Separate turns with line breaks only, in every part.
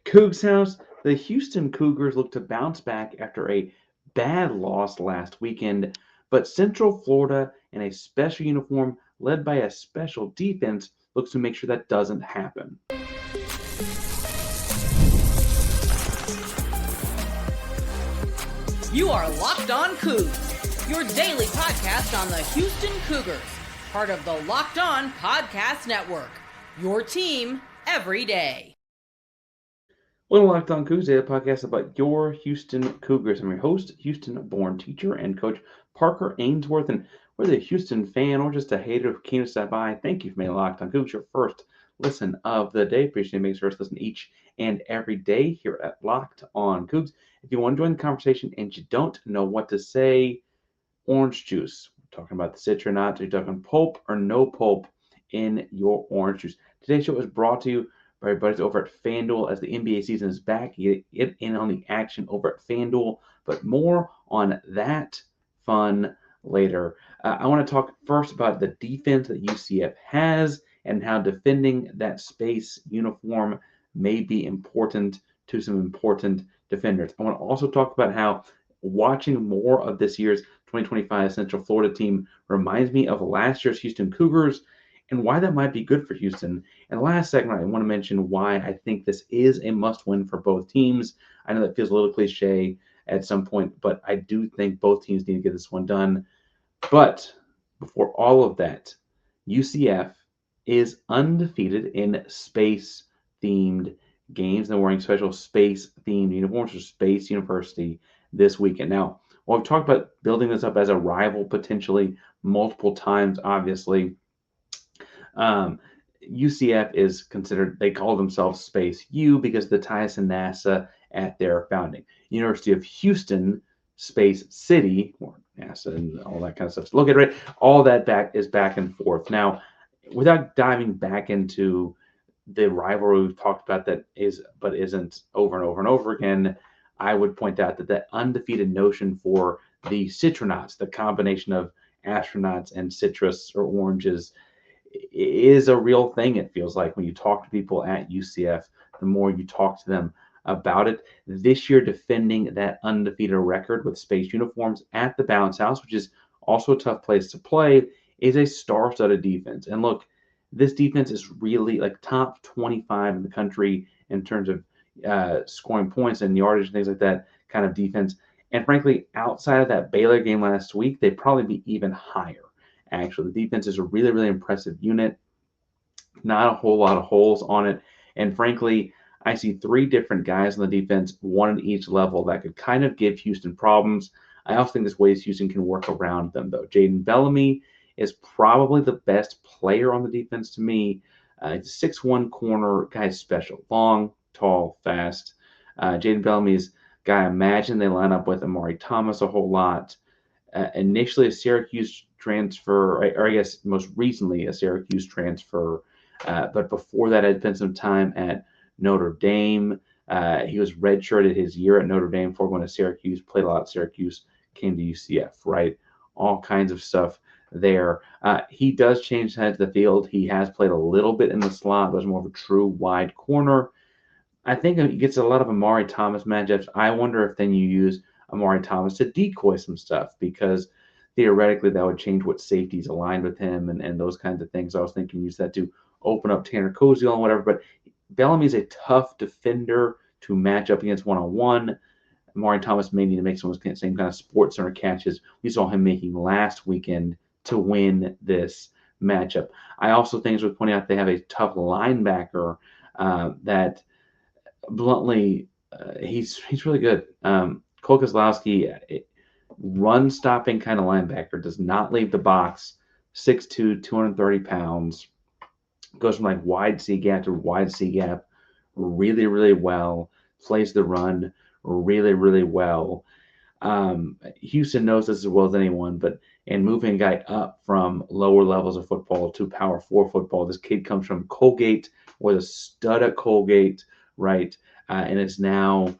Coogs House, the Houston Cougars look to bounce back after a bad loss last weekend, but Central Florida in a special uniform led by a special defense looks to make sure that doesn't happen.
You are Locked On Cougs, your daily podcast on the Houston Cougars, part of the Locked On Podcast Network, your team every day.
Welcome to Locked On Coogs, a podcast about your Houston Cougars. I'm your host, Houston-born teacher and coach Parker Ainsworth, and whether a Houston fan or just a hater who came to stop by, thank you for making Locked On Coogs your first listen of the day. Appreciate it. Make sure to listen each and every day here at Locked On Coogs. If you want to join the conversation and you don't know what to say, orange juice. We're talking about the citrus or not. You're talking pulp or no pulp in your orange juice. Today's show is brought to you by our buddies over at FanDuel as the NBA season is back. You get in on the action over at FanDuel, but more on that fun later. I want to talk first about the defense that UCF has and how defending that space uniform may be important to some important defenders. I want to also talk about how watching more of this year's 2025 Central Florida team reminds me of last year's Houston Cougars and why that might be good for Houston. And last segment, I want to mention why I think this is a must-win for both teams. I know that feels a little cliche at some point, but I do think both teams need to get this one done. But before all of that, UCF is undefeated in space-themed games. They're wearing special space-themed uniforms for Space University this weekend. Now, while we've talked about building this up as a rival potentially multiple times, obviously, UCF is considered, they call themselves Space U because of the ties to NASA at their founding. University of Houston, Space City, or NASA and all that kind of stuff. So look at it, all that back and forth. Now, without diving back into the rivalry we've talked about that is, but isn't over and over and over again, I would point out that that undefeated notion for the citronauts, the combination of astronauts and citrus or oranges, is a real thing. It feels like when you talk to people at UCF, the more you talk to them about it. This year, defending that undefeated record with space uniforms at the Bounce House, which is also a tough place to play, is a star-studded defense. And look, this defense is really like top 25 in the country in terms of scoring points and yardage and things like that kind of defense. And frankly, outside of that Baylor game last week, they'd probably be even higher. Actually, the defense is a really, really impressive unit. Not a whole lot of holes on it. And frankly, I see three different guys on the defense, one at each level, that could kind of give Houston problems. I also think there's ways Houston can work around them, though. JAYDEN Bellamy is probably the best player on the defense to me. He's a 6'1" corner, guy's special. Long, tall, fast. JAYDEN Bellamy is a guy I imagine they line up with AMARE Thomas a whole lot. Initially a Syracuse transfer, or I guess most recently a Syracuse transfer, but before that had spent some time at Notre Dame. He was redshirted his year at Notre Dame before going to Syracuse, played a lot at Syracuse, came to UCF, right? All kinds of stuff there. He does change sides of the field. He has played a little bit in the slot, but was more of a true wide corner. I think he gets a lot of AMARE Thomas matchups. I wonder if then you use AMARE Thomas to decoy some stuff, because theoretically that would change what safeties aligned with him and those kinds of things. I was thinking use that to open up Tanner Koziel and whatever, but Bellamy is a tough defender to match up against one-on-one. AMARE Thomas may need to make some of the same kind of sports center catches we saw him making last weekend to win this matchup. I also think, as we pointing out, they have a tough linebacker that bluntly, he's really good. COLE KOZLOWSKI, run stopping kind of linebacker, does not leave the box. 6'2", 230 pounds, goes from like wide C gap to wide C gap really, really well, plays the run really, really well. Houston knows this as well as anyone, but in moving a guy up from lower levels of football to Power 4 football, this kid comes from Colgate, was a stud at Colgate, right? And it's now,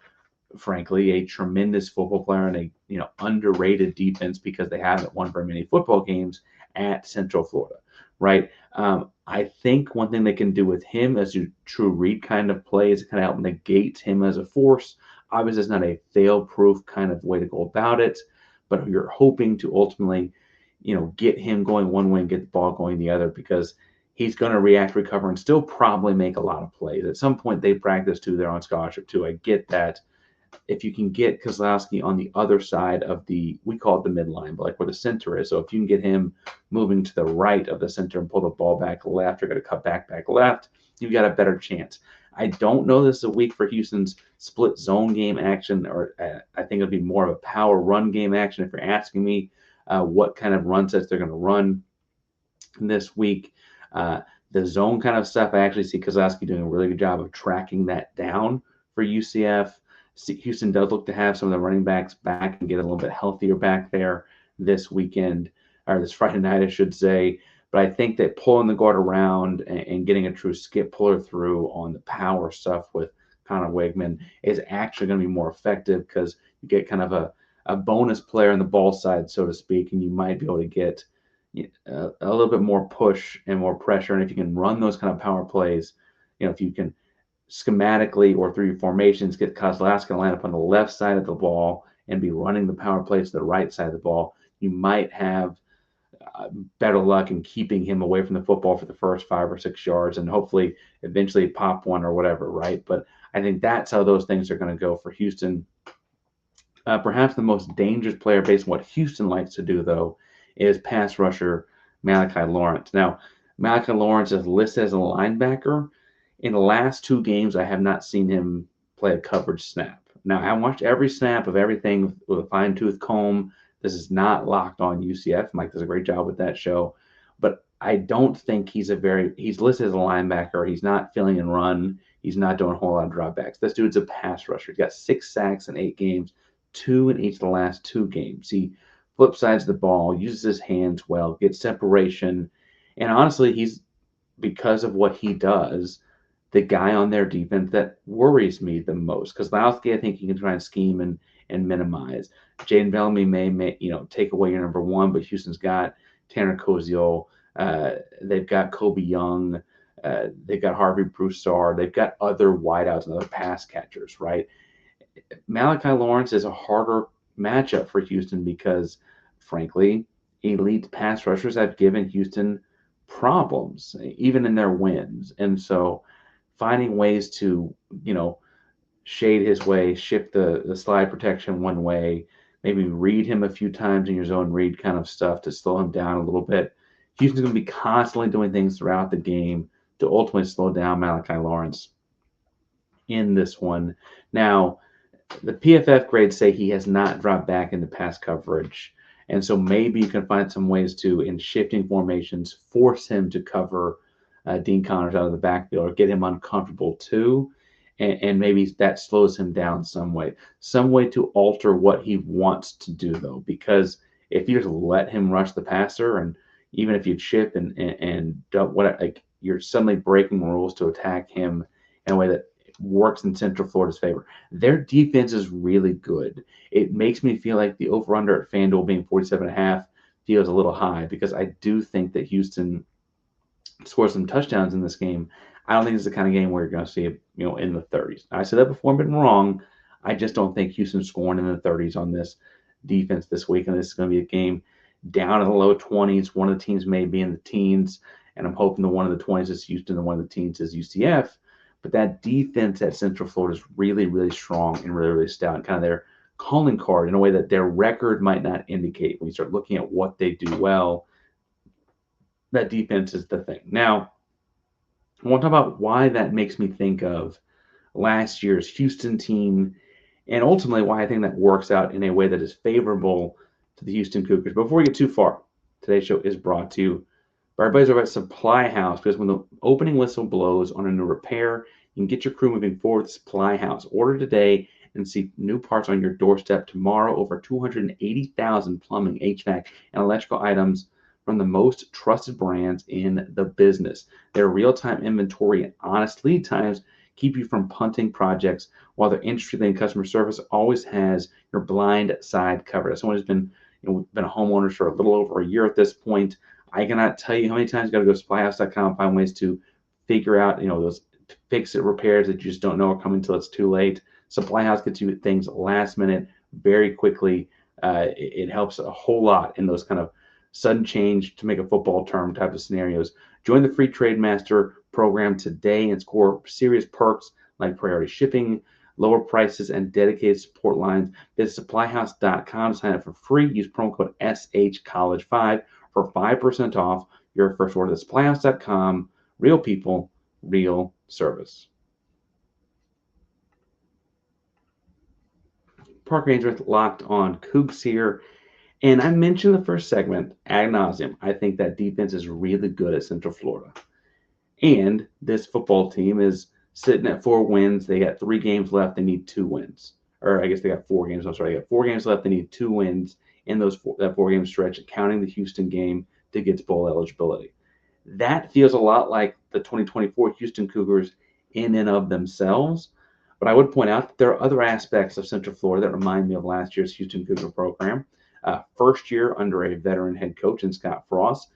frankly, a tremendous football player and a underrated defense because they haven't won very many football games at Central Florida. right? I think one thing they can do with him as a true read kind of play is kind of help negate him as a force. Obviously, it's not a fail-proof kind of way to go about it, but you're hoping to ultimately, get him going one way and get the ball going the other because he's going to react, recover, and still probably make a lot of plays. At some point, they practice too. They're on scholarship too. I get that. If you can get Kozlowski on the other side of we call it the midline, but like where the center is. So if you can get him moving to the right of the center and pull the ball back left, or going to cut back left, you've got a better chance. I don't know this is a week for Houston's split zone game action, or I think it'll be more of a power run game action. If you're asking me what kind of run sets they're going to run this week, the zone kind of stuff, I actually see Kozlowski doing a really good job of tracking that down for UCF. Houston does look to have some of the running backs back and get a little bit healthier back there this weekend, or this Friday night, I should say. But I think that pulling the guard around and getting a true skip puller through on the power stuff with Connor Wegman is actually going to be more effective because you get kind of a bonus player on the ball side, so to speak, and you might be able to get a little bit more push and more pressure. And if you can run those kind of power plays, if you can schematically or through your formations get Kozlowski to line up on the left side of the ball and be running the power plays to the right side of the ball, you might have better luck in keeping him away from the football for the first 5 or 6 yards and hopefully eventually pop one or whatever, right? But I think that's how those things are going to go for Houston. Perhaps the most dangerous player based on what Houston likes to do, though, is pass rusher MALACHI LAWRENCE. Now, MALACHI LAWRENCE is listed as a linebacker. In the last 2 games, I have not seen him play a coverage snap. Now, I watched every snap of everything with a fine-tooth comb. This is not Locked On UCF. Mike does a great job with that show. But I don't think he's listed as a linebacker. He's not filling and run. He's not doing a whole lot of dropbacks. This dude's a pass rusher. He's got 6 sacks in 8 games, 2 in each of the last 2 games. He flip sides the ball, uses his hands well, gets separation. And honestly, he's, because of what he does, the guy on their defense that worries me the most. Because Kozlowski, I think he can try and scheme and minimize. Jayden Bellamy may take away your number one, but Houston's got Tanner Koziol. They've got Kobe Young. They've got Harvey Broussard. They've got other wideouts and other pass catchers, right? MALACHI LAWRENCE is a harder matchup for Houston because, frankly, elite pass rushers have given Houston problems, even in their wins. And so finding ways to, shade his way, shift the slide protection one way, maybe read him a few times in your zone read kind of stuff to slow him down a little bit. Houston's going to be constantly doing things throughout the game to ultimately slow down MALACHI LAWRENCE in this one. Now, the PFF grades say he has not dropped back into pass coverage. And so maybe you can find some ways to, in shifting formations, force him to cover Dean Connors out of the backfield or get him uncomfortable too. And maybe that slows him down some way to alter what he wants to do, though, because if you just let him rush the passer, and even if you chip and you're suddenly breaking rules to attack him in a way that works in Central Florida's favor. Their defense is really good. It makes me feel like the over-under at FanDuel being 47.5 feels a little high because I do think that Houston scores some touchdowns in this game. I don't think it's the kind of game where you're going to see it, in the 30s. I said that before, I've been wrong. I just don't think Houston's scoring in the 30s on this defense this week, and this is going to be a game down in the low 20s. One of the teams may be in the teens, and I'm hoping the one of the 20s is Houston and one of the teens is UCF. But that defense at Central Florida is really, really strong and really, really stout, and kind of their calling card in a way that their record might not indicate. When you start looking at what they do well, that defense is the thing. Now, I want to talk about why that makes me think of last year's Houston team, and ultimately why I think that works out in a way that is favorable to the Houston Cougars. But before we get too far, today's show is brought to you by our buddies over at Supply House, because when the opening whistle blows on a new repair, you can get your crew moving forward with Supply House. Order today and see new parts on your doorstep tomorrow. Over 280,000 plumbing, HVAC, and electrical items from the most trusted brands in the business. Their real-time inventory and honest lead times keep you from punting projects, while their industry-leading customer service always has your blind side covered. As someone who's been a homeowner for a little over a year at this point, I cannot tell you how many times you got to go to supplyhouse.com, find ways to figure out, those fix-it repairs that you just don't know are coming until it's too late. Supply House gets you things last minute, very quickly. It helps a whole lot in those kind of sudden change to make a football term type of scenarios. Join the free Trade Master program today and score serious perks like priority shipping, lower prices, and dedicated support lines. Visit supplyhouse.com to sign up for free. Use promo code SHCollege5 for 5% off your first order. That's supplyhouse.com. Real people, real service. Parker Ainsworth, Locked On Coogs here. And I mentioned the first segment ad nauseum. I think that defense is really good at Central Florida. And this football team is sitting at 4 wins. They got 3 games left. They need 2 wins. Or I guess they got 4 games. I'm sorry. They got 4 games left. They need 2 wins in that 4-game stretch, counting the Houston game to get to bowl eligibility. That feels a lot like the 2024 Houston Cougars in and of themselves. But I would point out that there are other aspects of Central Florida that remind me of last year's Houston Cougar program. First year under a veteran head coach in Scott Frost.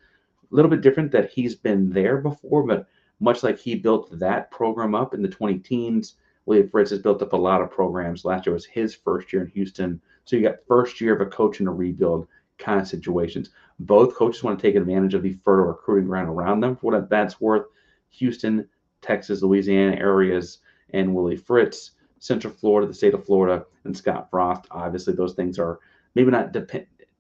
A little bit different that he's been there before, but much like he built that program up in the 20 teens, Willie Fritz has built up a lot of programs. Last year was his first year in Houston. So you got first year of a coach in a rebuild kind of situations. Both coaches want to take advantage of the fertile recruiting ground around them. For what that's worth, Houston, Texas, Louisiana areas, and Willie Fritz, Central Florida, the state of Florida, and Scott Frost. Obviously, those things are maybe not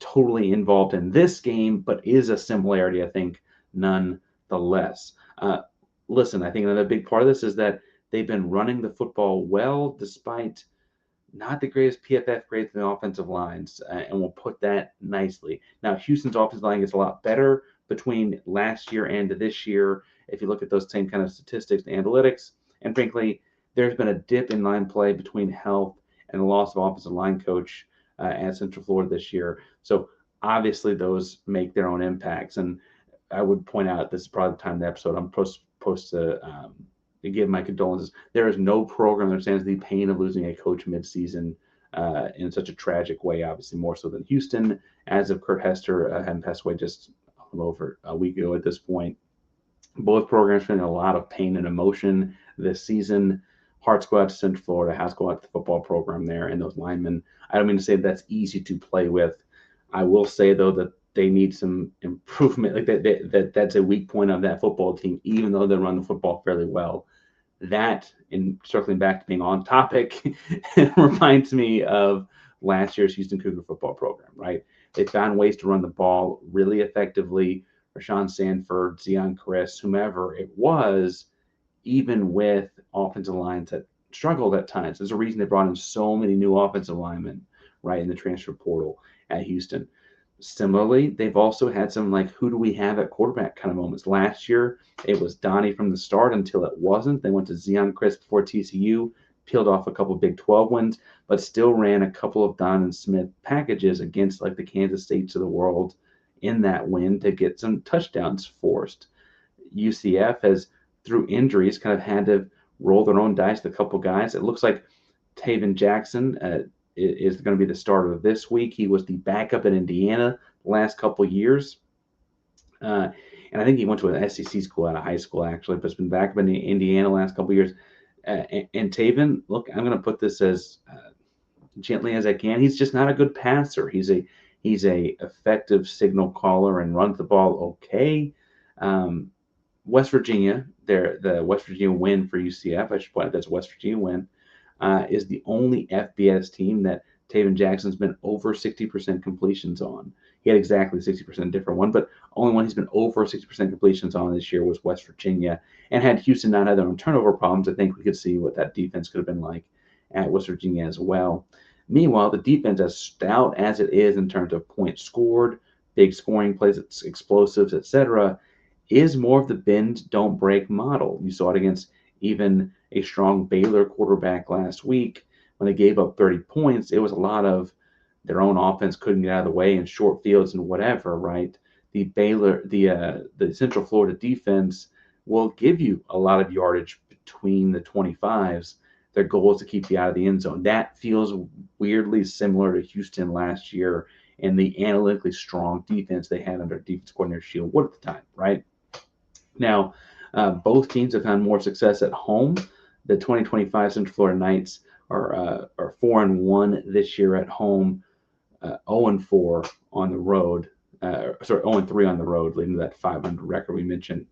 totally involved in this game, but is a similarity, I think, nonetheless. Listen, I think another big part of this is that they've been running the football well despite not the greatest PFF grades in the offensive lines, and we'll put that nicely. Now, Houston's offensive line gets a lot better between last year and this year if you look at those same kind of statistics and analytics. And frankly, there's been a dip in line play between health and the loss of offensive line coach at Central Florida this year. So obviously those make their own impacts. And I would point out, this is probably the time of the episode I'm supposed to give my condolences. There is no program that understands the pain of losing a coach midseason in such a tragic way, obviously more so than Houston, as of Kurt Hester having passed away just a little over a week ago at this point. Both programs feeling a lot of pain and emotion this season. Hearts go out to Central Florida, has go out to the football program there, and those linemen. I don't mean to say that's easy to play with. I will say, though, that they need some improvement. Like that's a weak point of that football team, even though they run the football fairly well. That, in circling back to being on topic, reminds me of last year's Houston Cougar football program, right? They found ways to run the ball really effectively. Rashawn Sanford, Zion Chris, whomever it was, even with offensive lines that struggled at times. There's a reason they brought in so many new offensive linemen, right, in the transfer portal at Houston. Similarly, they've also had some, like, who do we have at quarterback kind of moments. Last year, it was Donnie from the start until it wasn't. They went to Zion Chris before TCU, peeled off a couple of Big 12 wins, but still ran a couple of Don and Smith packages against, like, the Kansas States of the world in that win to get some touchdowns forced. UCF has, through injuries, kind of had to roll their own dice with a couple guys. It looks like Taven Jackson is going to be the starter this week. He was the backup in Indiana the last couple years. And I think he went to an SEC school out of high school, actually, but has been backup in Indiana the last couple years. And Taven, look, I'm going to put this as gently as I can. He's just not a good passer. He's a effective signal caller and runs the ball okay. West Virginia, the West Virginia win for UCF, I should point out that's a West Virginia win, is the only FBS team that Taven Jackson's been over 60% completions on. He had exactly 60% different one, but only one he's been over 60% completions on this year was West Virginia. And had Houston not had their own turnover problems, I think we could see what that defense could have been like at West Virginia as well. Meanwhile, the defense, as stout as it is in terms of points scored, big scoring plays, explosives, etc., is more of the bend, don't break model. You saw it against even a strong Baylor quarterback last week. When they gave up 30 points, it was a lot of their own offense couldn't get out of the way in short fields and whatever, right? The Central Florida defense will give you a lot of yardage between the 25s. Their goal is to keep you out of the end zone. That feels weirdly similar to Houston last year and the analytically strong defense they had under defense coordinator Shield Wood at the time, right? Now, both teams have found more success at home. The 2025 Central Florida Knights are 4-1 this year at home, 0-4 on the road. 0-3 on the road, leading to that 500 record we mentioned.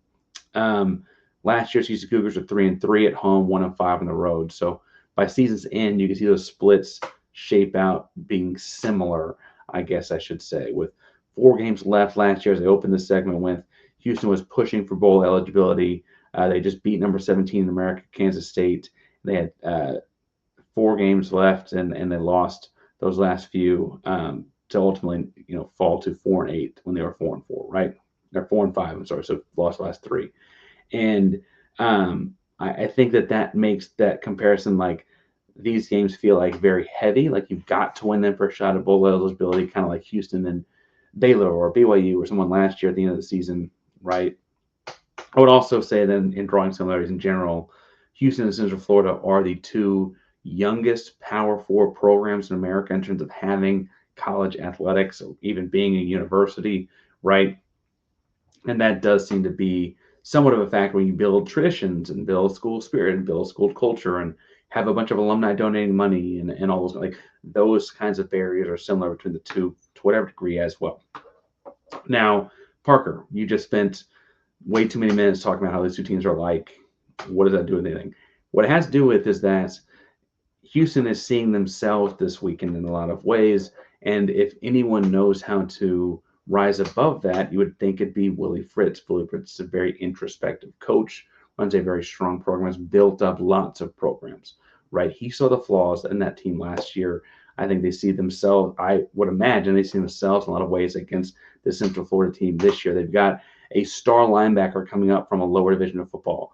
Last year's Houston Cougars are 3-3 at home, 1-5 on the road. So by season's end, you can see those splits shape out being similar, I guess I should say. With 4 games left last year, as they opened the segment with, Houston was pushing for bowl eligibility. They just beat number 17 in America, Kansas State. They had 4 games left, and they lost those last few to ultimately, fall to 4-8 when they were 4-4, right? They're 4-5. I'm sorry, so lost the last 3. And I think that makes that comparison, like, these games feel like very heavy, like you've got to win them for a shot at bowl eligibility, kind of like Houston and Baylor or BYU or someone last year at the end of the season, right? I would also say that in drawing similarities in general, Houston and Central Florida are the 2 youngest Power 4 programs in America in terms of having college athletics, or even being a university, right? And that does seem to be somewhat of a factor when you build traditions and build school spirit and build school culture and have a bunch of alumni donating money and all those, like, those kinds of barriers are similar between the two to whatever degree as well. Now, Parker, you just spent way too many minutes talking about how these 2 teams are like. What does that do with anything? What it has to do with is that Houston is seeing themselves this weekend in a lot of ways, and if anyone knows how to rise above that, you would think it'd be Willie Fritz. Willie Fritz is a very introspective coach, runs a very strong program, has built up lots of programs, right? He saw the flaws in that team last year. I think they see themselves, I would imagine they see themselves in a lot of ways against the Central Florida team this year. They've got a star linebacker coming up from a lower division of football,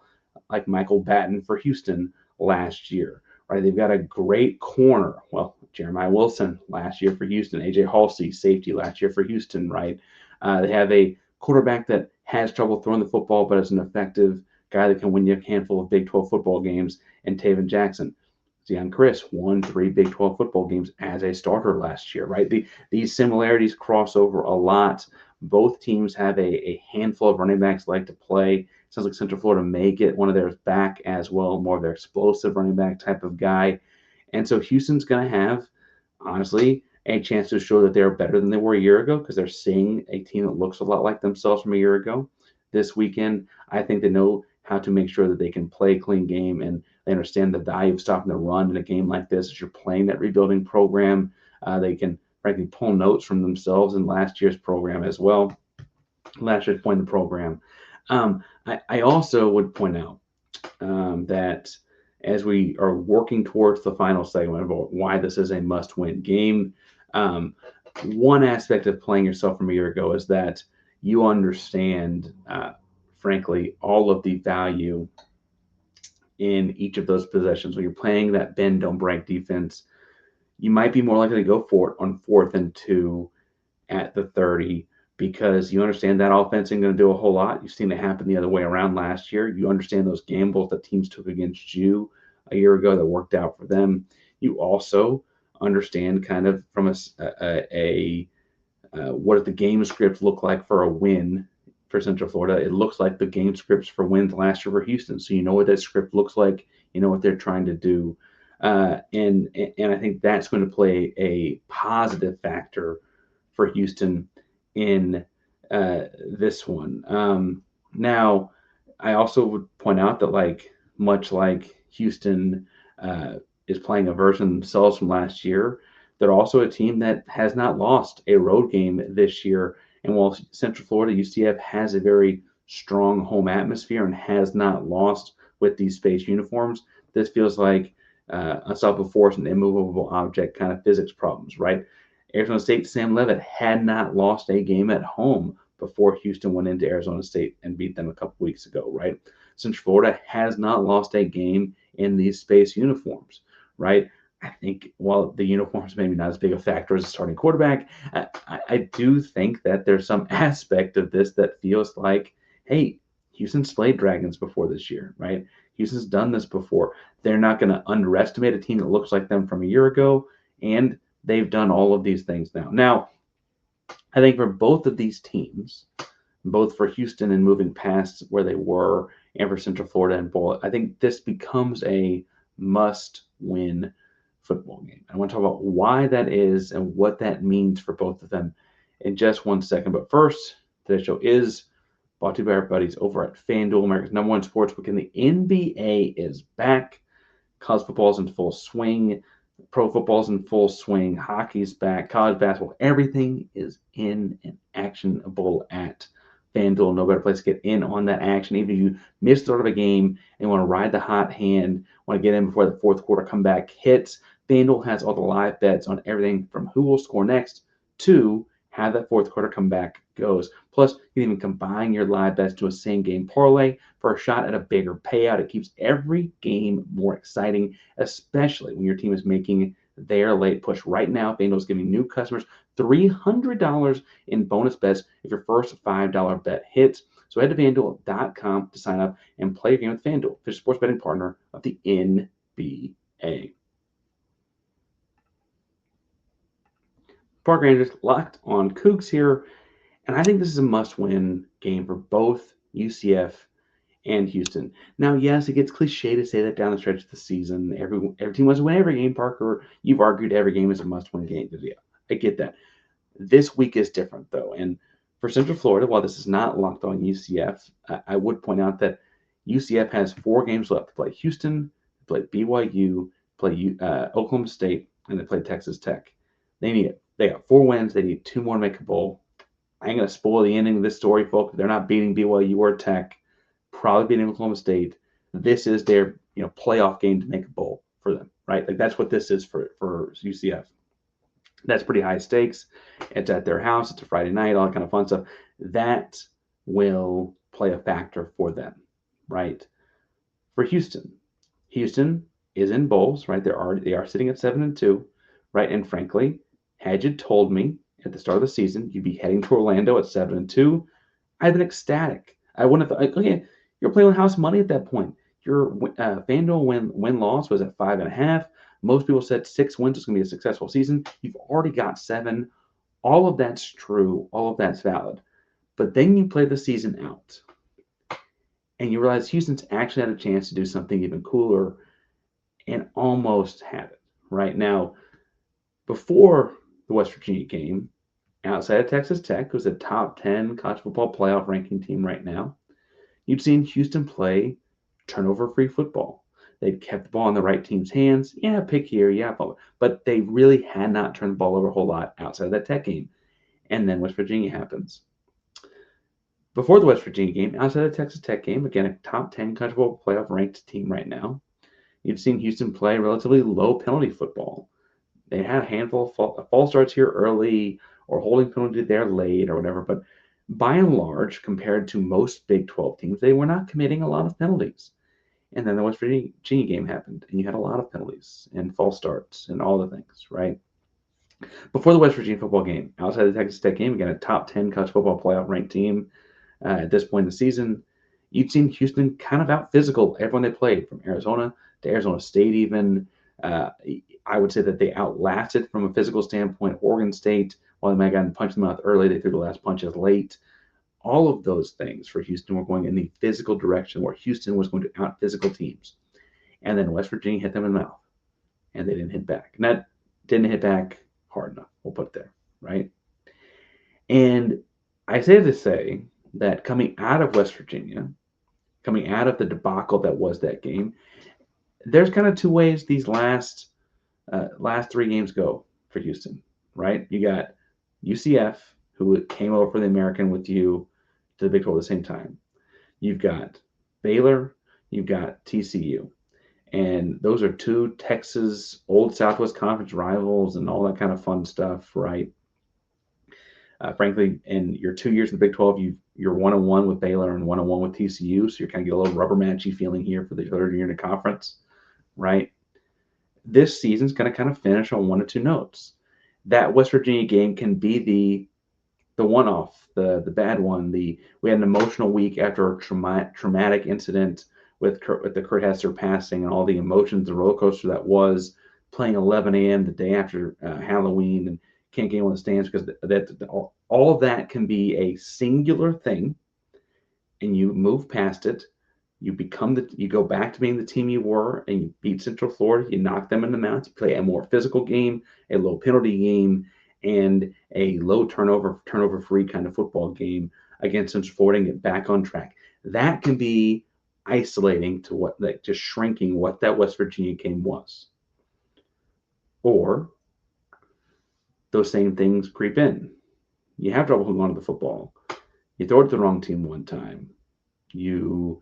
like Michael Batten for Houston last year, right? They've got a great corner. Well, Jeremiah Wilson last year for Houston, AJ Halsey, safety last year for Houston, right? They have a quarterback that has trouble throwing the football, but is an effective guy that can win you a handful of Big 12 football games, and Taven Jackson. Zion Chris won 3 Big 12 football games as a starter last year, right? These similarities cross over a lot. Both teams have a handful of running backs like to play. Sounds like Central Florida may get one of theirs back as well, more of their explosive running back type of guy. And so Houston's going to have, honestly, a chance to show that they're better than they were a year ago, because they're seeing a team that looks a lot like themselves from a year ago. This weekend, I think they know how to make sure that they can play a clean game, and they understand the value of stopping the run in a game like this. As you're playing that rebuilding program, they can, frankly, pull notes from themselves in last year's program as well. Last year's point in the program. I also would point out that as we are working towards the final segment about why this is a must-win game, one aspect of playing yourself from a year ago is that you understand, frankly, all of the value in each of those possessions. When you're playing that bend, don't break defense, you might be more likely to go for it on 4th and 2 at the 30, because you understand that offense isn't going to do a whole lot. You've seen it happen the other way around last year. You understand those gambles that teams took against you a year ago that worked out for them. You also understand kind of from what does the game script look like for a win for Central Florida. It looks like the game scripts for wins last year for Houston. So you know what that script looks like. You know what they're trying to do. And I think that's going to play a positive factor for Houston in this one. Now, I also would point out that, like, much like Houston is playing a version themselves from last year, they're also a team that has not lost a road game this year. And while Central Florida, UCF, has a very strong home atmosphere and has not lost with these space uniforms, this feels like unstoppable force and immovable object kind of physics problems, right? Arizona State, Sam Leavitt had not lost a game at home before Houston went into Arizona State and beat them a couple weeks ago, right? Central Florida has not lost a game in these space uniforms, right? I think while the uniforms maybe not as big a factor as a starting quarterback, I do think that there's some aspect of this that feels like, hey, Houston's played Dragons before this year, right? Houston's done this before. They're not going to underestimate a team that looks like them from a year ago, and they've done all of these things now. Now, I think for both of these teams, both for Houston and moving past where they were, and for Central Florida and Bowl, I think this becomes a must-win football game. I want to talk about why that is and what that means for both of them in just 1 second. But first, today's show is brought to you by our buddies over at FanDuel, America's #1 sportsbook, and the NBA is back. College football's in full swing. Pro football's in full swing. Hockey's back. College basketball. Everything is in and actionable at FanDuel. No better place to get in on that action. Even if you miss the start of a game and want to ride the hot hand, want to get in before the fourth quarter comeback hits, FanDuel has all the live bets on everything from who will score next to how that fourth quarter comeback goes. Plus, you can even combine your live bets to a same-game parlay for a shot at a bigger payout. It keeps every game more exciting, especially when your team is making their late push. Right now, FanDuel is giving new customers $300 in bonus bets if your first $5 bet hits. So head to FanDuel.com to sign up and play a game with FanDuel, official sports betting partner of the NBA. Park Rangers locked on Coogs here, and I think this is a must-win game for both UCF and Houston. Now, yes, it gets cliche to say that down the stretch of the season. Every team wants to win every game, Parker. You've argued every game is a must-win game. Yeah, I get that. This week is different, though. And for Central Florida, while this is not locked on UCF, I would point out that UCF has 4 games left. They play Houston, they play BYU, play Oklahoma State, and they play Texas Tech. They got 4 wins. They need 2 more to make a bowl. I ain't going to spoil the ending of this story, folks. They're not beating BYU or Tech. Probably beating Oklahoma State. This is their playoff game to make a bowl for them, right? Like that's what this is for UCF. That's pretty high stakes. It's at their house. It's a Friday night, all that kind of fun stuff. That will play a factor for them, right? For Houston is in bowls, right? They are sitting at 7-2, right? And frankly, had you told me at the start of the season you'd be heading to Orlando at 7-2, I'd been ecstatic. I wouldn't have thought, okay, you're playing with house money at that point. Your FanDuel win-loss was at 5.5. Most people said 6 wins was going to be a successful season. You've already got 7. All of that's true. All of that's valid. But then you play the season out, and you realize Houston's actually had a chance to do something even cooler and almost had it. Right now, before the West Virginia game, outside of Texas Tech, who's a top 10 college football playoff ranking team right now, you'd seen Houston play turnover-free football. They'd kept the ball in the right team's hands. Yeah, pick here, yeah, but they really had not turned the ball over a whole lot outside of that Tech game. And then West Virginia happens. Before the West Virginia game, outside of the Texas Tech game, again, a top 10 college football playoff ranked team right now, you'd seen Houston play relatively low penalty football. They had a handful of false starts here early or holding penalty there late or whatever, but by and large, compared to most Big 12 teams, they were not committing a lot of penalties. And then the West Virginia game happened, and you had a lot of penalties and false starts and all the things, right? Before the West Virginia football game, outside the Texas Tech game, again, a top 10 college football playoff ranked team at this point in the season, you'd seen Houston kind of out physical everyone they played, from Arizona to Arizona State even. I would say that they outlasted from a physical standpoint Oregon State. While they might have gotten punched in the mouth early, they threw the last punches late. All of those things for Houston were going in the physical direction where Houston was going to out physical teams. And then West Virginia hit them in the mouth, and they didn't hit back. And that didn't hit back hard enough. We'll put it there, right? And I say to say that coming out of West Virginia, coming out of the debacle that was that game, there's kind of 2 ways these last 3 games go for Houston, right? You got UCF, who came over for the American with you to the Big 12 at the same time. You've got Baylor, you've got TCU. And those are 2 Texas old Southwest Conference rivals and all that kind of fun stuff, right? Frankly, in your 2 years in the Big 12, you're 1-1 with Baylor and 1-1 with TCU, so you're kind of get a little rubber matchy feeling here for the third year in the conference, right? This season's going to kind of finish on 1 or 2 notes. That West Virginia game can be the one-off, the bad one. We had an emotional week after a traumatic incident with the Kurt Hester passing and all the emotions, the roller coaster that was, playing 11 a.m. the day after Halloween and can't gain one of the stands because all of that can be a singular thing, and you move past it. You go back to being the team you were, and you beat Central Florida. You knock them in the mouth. You play a more physical game, a low penalty game, and a low turnover-free kind of football game against Central Florida and get back on track. That can be isolating to what, like, just shrinking what that West Virginia game was. Or those same things creep in. You have trouble holding on to the football. You throw it to the wrong team one time. You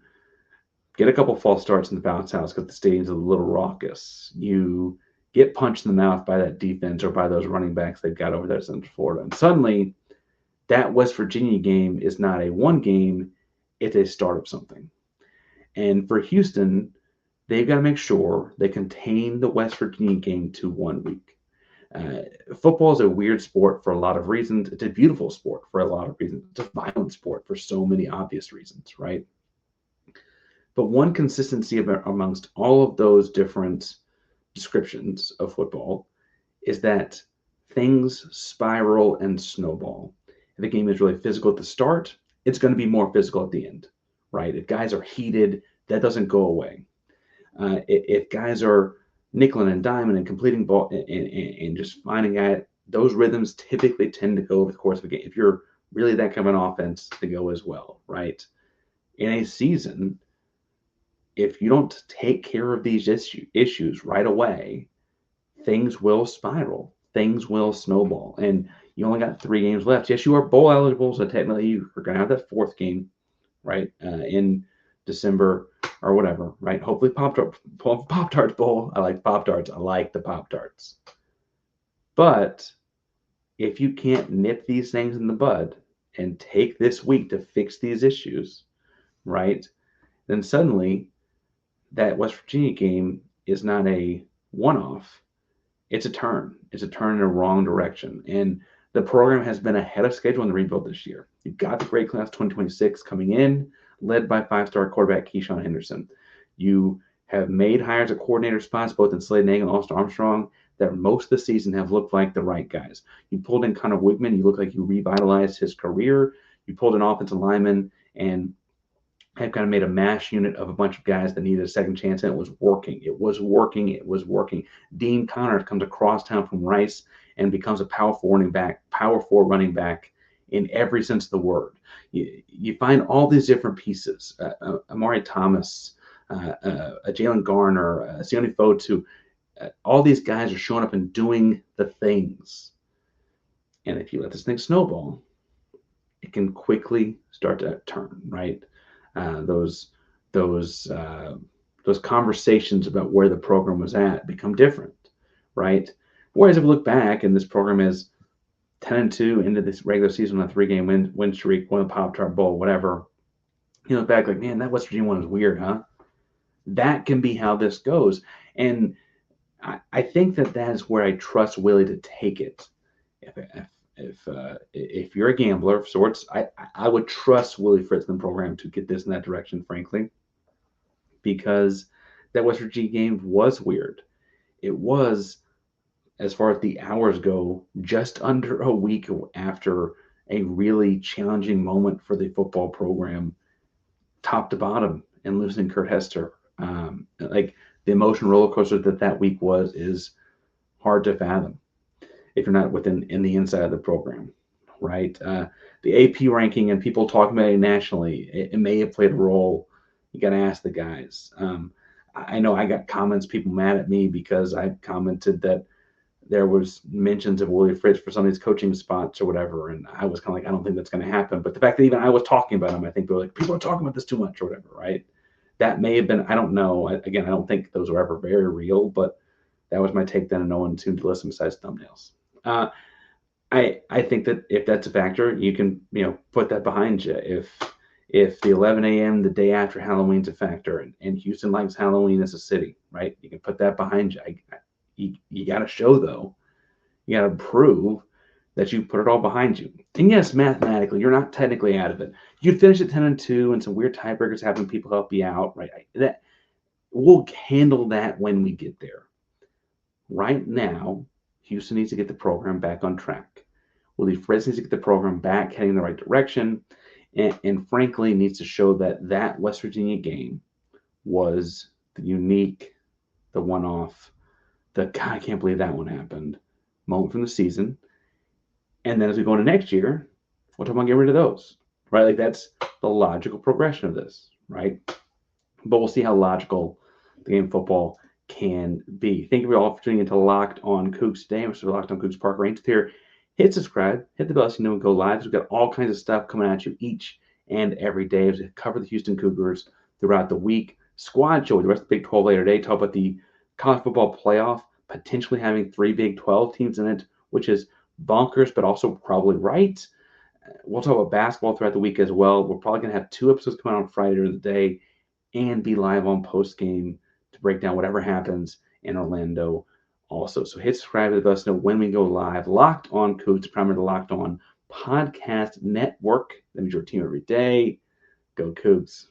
get a couple false starts in the bounce house because the stadium's a little raucous. You get punched in the mouth by that defense or by those running backs they've got over there at Central Florida. And suddenly, that West Virginia game is not a one game, it's a start of something. And for Houston, they've got to make sure they contain the West Virginia game to 1 week. Football is a weird sport for a lot of reasons. It's a beautiful sport for a lot of reasons. It's a violent sport for so many obvious reasons, right? But one consistency amongst all of those different descriptions of football is that things spiral and snowball. If the game is really physical at the start, it's going to be more physical at the end, right? If guys are heated, that doesn't go away. If guys are nickel and diming and completing ball and just finding out, those rhythms typically tend to go over the course of a game. If you're really that kind of an offense, to go as well, right? In a season, if you don't take care of these issues right away, things will spiral. Things will snowball. And you only got 3 games left. Yes, you are bowl eligible, so technically you are going to have that 4th game, right, in December or whatever, right? Hopefully Pop-Tarts Bowl. I like Pop-Tarts. I like the Pop-Tarts. But if you can't nip these things in the bud and take this week to fix these issues, right, then suddenly that West Virginia game is not a one-off. It's a turn. It's a turn in a wrong direction. And the program has been ahead of schedule in the rebuild this year. You've got the great class 2026 coming in, led by 5-star quarterback Keyshawn Henderson. You have made hires at coordinator spots, both in Slade Nagel and Austin Armstrong, that most of the season have looked like the right guys. You pulled in Connor Wigman. You look like you revitalized his career. You pulled an offensive lineman and have kind of made a mash unit of a bunch of guys that needed a second chance, and it was working. It was working. Dean Connors comes across town from Rice and becomes a power 4 running back in every sense of the word. You find all these different pieces. Amare Thomas, Jalen Garner, Sione Fotu, all these guys are showing up and doing the things. And if you let this thing snowball, it can quickly start to turn, right? Those conversations about where the program was at become different, right? Whereas if we look back and this program is 10-2 into this regular season on a 3-game win streak, won a Pop-Tart Bowl, whatever, you look back like, man, that West Virginia one was weird, huh? That can be how this goes. And I think that is where I trust Willie to take it. If you're a gambler of sorts, I would trust Willie Fritz and the program to get this in that direction, frankly, because that West Virginia game was weird. It was, as far as the hours go, just under a week after a really challenging moment for the football program, top to bottom, and losing Kurt Hester. Like, the emotional roller coaster that week is hard to fathom if you're not in the inside of the program, right? The AP ranking and people talking about it nationally, it may have played a role. You got to ask the guys. I know I got comments, people mad at me because I commented that there was mentions of Willie Fritz for some of these coaching spots or whatever, and I was kind of like, I don't think that's going to happen. But the fact that even I was talking about him, I think they were like, people are talking about this too much or whatever, right? That may have been, I don't know. Again, I don't think those were ever very real, but that was my take then, and no one tuned to listen besides thumbnails. I think that if that's a factor, you can put that behind you. If the 11 a.m. the day after Halloween's a factor, and Houston likes Halloween as a city, right? You can put that behind you. You got to show, though. You got to prove that you put it all behind you. And yes, mathematically, you're not technically out of it. You'd finish at 10-2, and some weird tiebreakers happen. People help you out, right? We'll handle that when we get there. Right now, Houston needs to get the program back on track. Willie Fritz needs to get the program back heading in the right direction. And frankly, needs to show that West Virginia game was the unique, the one-off, the God, I can't believe that one happened moment from the season. And then as we go into next year, we'll talk about getting rid of those, right? Like that's the logical progression of this, right? But we'll see how logical the game of football can be. Thank you all for tuning into Locked on Coogs today. We're Locked on Coogs Park Ainsworth here. Hit subscribe, hit the bell so you know we go live. We've got all kinds of stuff coming at you each and every day as we cover the Houston Cougars throughout the week. Squad show with the rest of the Big 12 later today. Talk about the college football playoff, potentially having 3 Big 12 teams in it, which is bonkers, but also probably right. We'll talk about basketball throughout the week as well. We're probably going to have 2 episodes coming out on Friday during the day and be live on post-game to break down whatever happens in Orlando also. So hit subscribe to the bell to know when we go live. Locked on Coogs, primarily the Locked on Podcast Network. That means your team every day. Go Coogs.